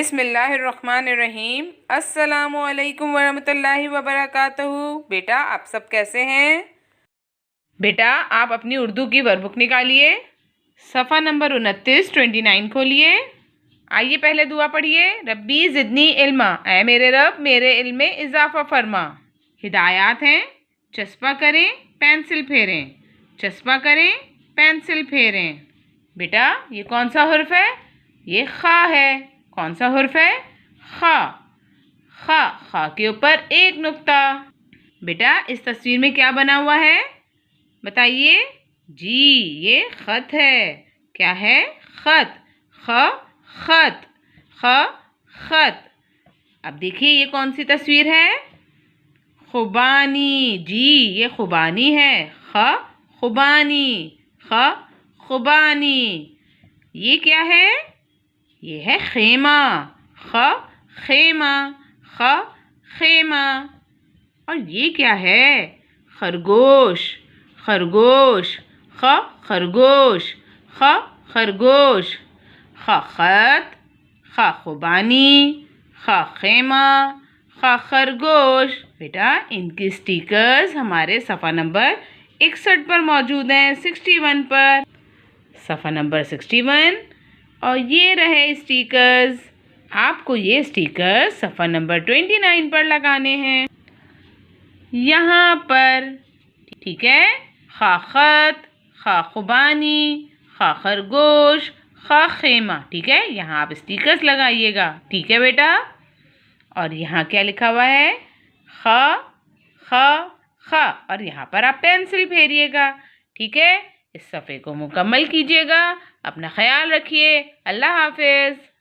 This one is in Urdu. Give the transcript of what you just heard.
بسم اللہ الرحمن الرحیم۔ السلام علیکم ورحمۃ اللہ وبرکاتہ۔ بیٹا آپ سب کیسے ہیں؟ بیٹا آپ اپنی اردو کی ورک بک نکالیے، صفحہ نمبر 29 کھولیے۔ آئیے پہلے دعا پڑھیے۔ ربی زدنی علما، اے میرے رب میرے علم میں اضافہ فرما۔ ہدایات ہیں، چسپاں کریں پینسل پھیریں، چسپاں کریں پینسل پھیریں۔ بیٹا یہ کون سا حرف ہے؟ یہ خا ہے۔ کون سا حرف ہے؟ خا۔ خا، خا کے اوپر ایک نقطہ۔ بیٹا اس تصویر میں کیا بنا ہوا ہے؟ بتائیے۔ جی یہ خط ہے۔ کیا ہے؟ خط۔ خ خط، خ خط۔ اب دیکھیے یہ کون سی تصویر ہے؟ خوبانی۔ جی یہ خوبانی ہے۔ خ خوبانی، خ خوبانی۔ یہ کیا ہے؟ یہ ہے خیمہ۔ خ خیمہ، خ خیمہ۔ اور یہ کیا ہے؟ خرگوش۔ خرگوش، خ خرگوش، خ خرگوش۔ خ خط، خ خوبانی، خ خیمہ، خ خرگوش۔ بیٹا ان کی سٹیکرز ہمارے صفحہ نمبر 61 پر موجود ہیں، 61 پر، صفحہ نمبر 61۔ اور یہ رہے اسٹیکرز۔ آپ کو یہ اسٹیکرز صفحہ نمبر 29 پر لگانے ہیں، یہاں پر، ٹھیک ہے؟ خا خط، خا خوبانی، خا خرگوش، خا خیمہ، ٹھیک ہے؟ یہاں آپ اسٹیکرز لگائیے گا، ٹھیک ہے بیٹا؟ اور یہاں کیا لکھا ہوا ہے؟ خا خا خا، اور یہاں پر آپ پینسل پھیریے گا، ٹھیک ہے؟ اس صفحے کو مکمل کیجیے گا۔ اپنا خیال رکھیے۔ اللہ حافظ۔